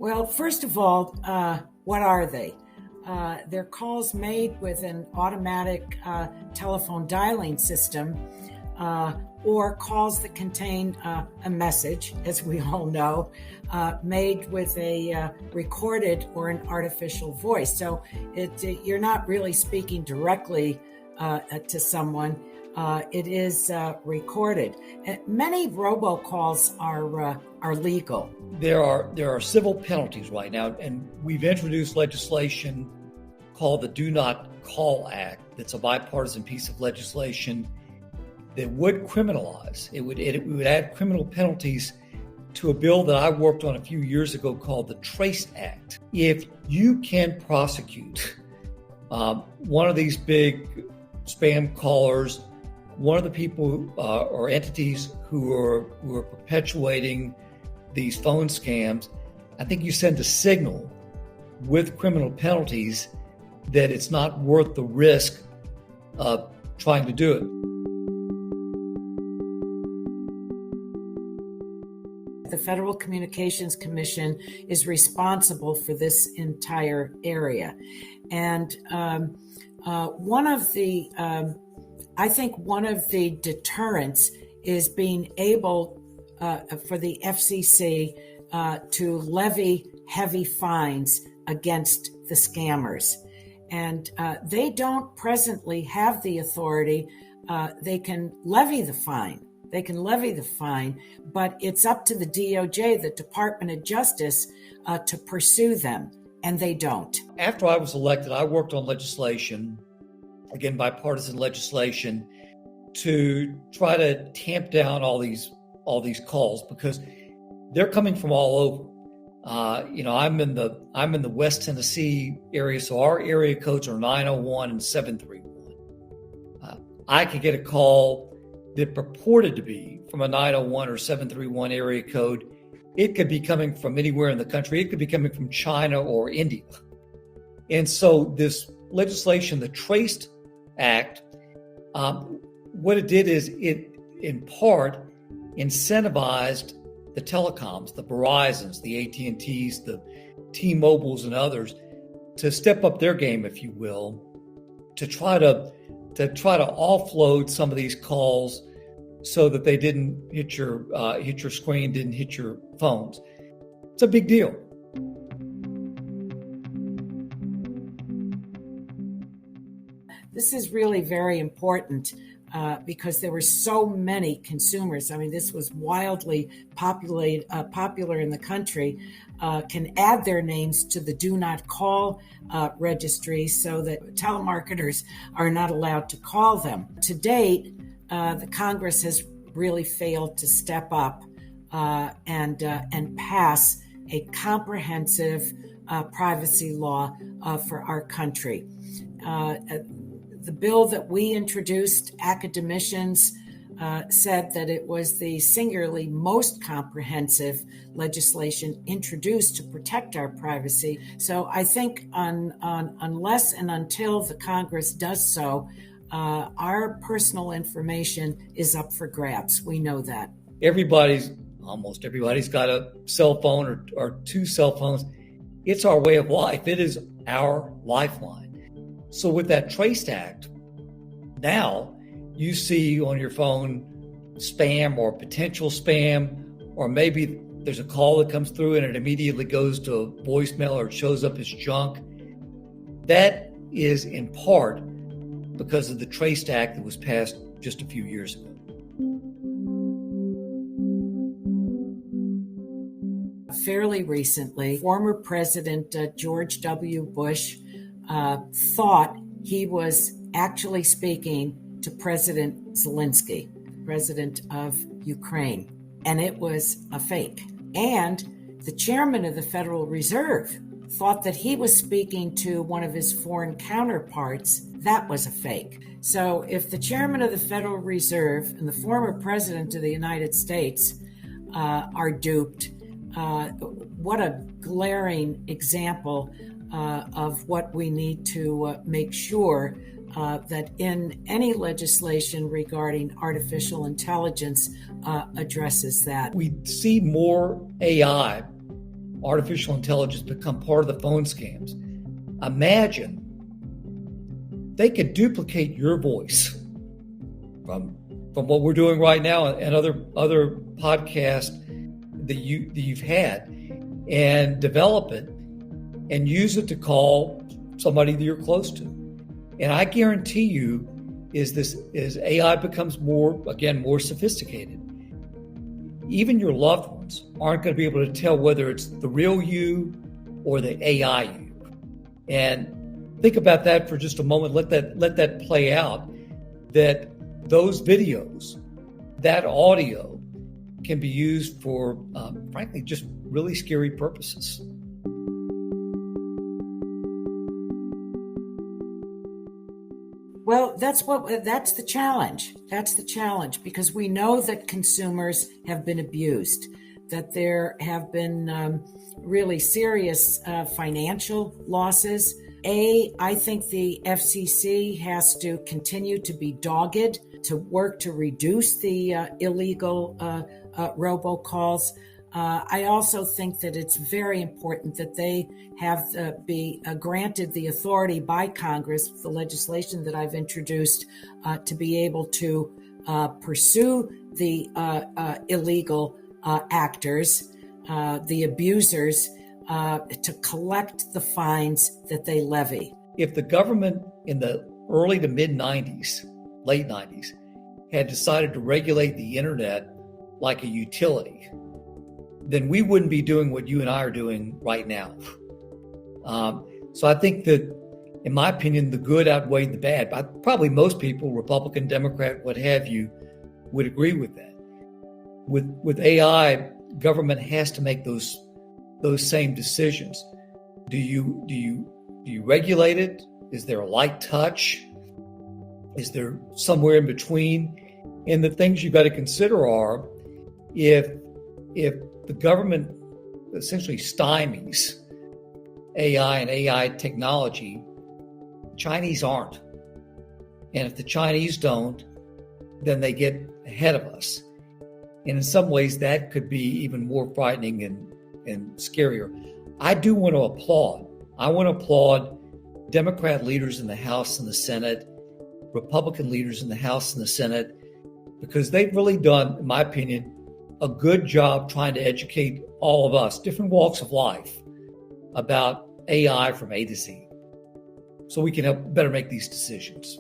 Well, first of all, what are they? They're calls made with an automatic telephone dialing system or calls that contain a message, as we all know, made with a recorded or an artificial voice. So you're not really speaking directly to someone. It is recorded. Many robocalls are legal. There are civil penalties right now, and we've introduced legislation called the Do Not Call Act. That's a bipartisan piece of legislation that would criminalize. It would add criminal penalties to a bill that I worked on a few years ago called the Trace Act. If you can prosecute one of these big spam callers, one of the people or entities who are perpetuating these phone scams, I think you send a signal with criminal penalties that it's not worth the risk of trying to do it. The Federal Communications Commission is responsible for this entire area. And one of the deterrents is being able for the FCC to levy heavy fines against the scammers. And they don't presently have the authority. They can levy the fine. But it's up to the DOJ, the Department of Justice, to pursue them, and they don't. After I was elected, I worked on legislation, again, bipartisan legislation, to try to tamp down all these calls because they're coming from all over. I'm in the West Tennessee area, so our area codes are 901 and 731. I could get a call that purported to be from a 901 or 731 area code. It could be coming from anywhere in the country. It could be coming from China or India. And so this legislation, the Trace Act, what it did is it, in part, incentivized the telecoms, the Verizons, the AT&Ts, the T-Mobiles, and others to step up their game, if you will, to try to offload some of these calls so that they didn't hit your screen, didn't hit your phones. It's a big deal. This is really very important because there were so many consumers. I mean, this was wildly popular in the country, can add their names to the Do Not Call registry so that telemarketers are not allowed to call them. To date, the Congress has really failed to step up and pass a comprehensive privacy law for our country. The bill that we introduced, academicians said that it was the singularly most comprehensive legislation introduced to protect our privacy. So I think unless and until the Congress does so, our personal information is up for grabs. We know that. Almost everybody's got a cell phone or two cell phones. It's our way of life. It is our lifeline. So with that Trace Act, now you see on your phone spam or potential spam, or maybe there's a call that comes through and it immediately goes to voicemail or it shows up as junk. That is in part because of the Trace Act that was passed just a few years ago. Fairly recently, former President George W. Bush thought he was actually speaking to President Zelensky, president of Ukraine, and it was a fake. And the chairman of the Federal Reserve thought that he was speaking to one of his foreign counterparts. That was a fake. So if the chairman of the Federal Reserve and the former president of the United States are duped, what a glaring example of what we need to make sure that in any legislation regarding artificial intelligence addresses that. We see more AI artificial intelligence become part of the phone scams. Imagine they could duplicate your voice from what we're doing right now and other podcasts that you've had, and develop it and use it to call somebody that you're close to. And I guarantee you, as AI becomes more sophisticated, even your loved ones aren't going to be able to tell whether it's the real you or the AI you. And think about that for just a moment. Let that play out. That those videos, that audio, can be used for, frankly, just really scary purposes. Well, that's the challenge. That's the challenge, because we know that consumers have been abused, that there have been really serious financial losses. I think the FCC has to continue to be dogged to work to reduce the illegal robocalls. I also think that it's very important that they have be granted the authority by Congress, the legislation that I've introduced, to be able to pursue the illegal actors, the abusers, to collect the fines that they levy. If the government in the early to mid 90s, late 90s, had decided to regulate the internet like a utility, then we wouldn't be doing what you and I are doing right now. So I think that, in my opinion, the good outweighed the bad. Probably most people, Republican, Democrat, what have you, would agree with that. With AI, government has to make those same decisions. Do you regulate it? Is there a light touch? Is there somewhere in between? And the things you've got to consider are, if the government essentially stymies AI and AI technology, Chinese aren't. And if the Chinese don't, then they get ahead of us. And in some ways, that could be even more frightening and scarier. I do want to applaud. I want to applaud Democrat leaders in the House and the Senate, Republican leaders in the House and the Senate, because they've really done, in my opinion, a good job trying to educate all of us, different walks of life, about AI from A to Z, so we can help better make these decisions.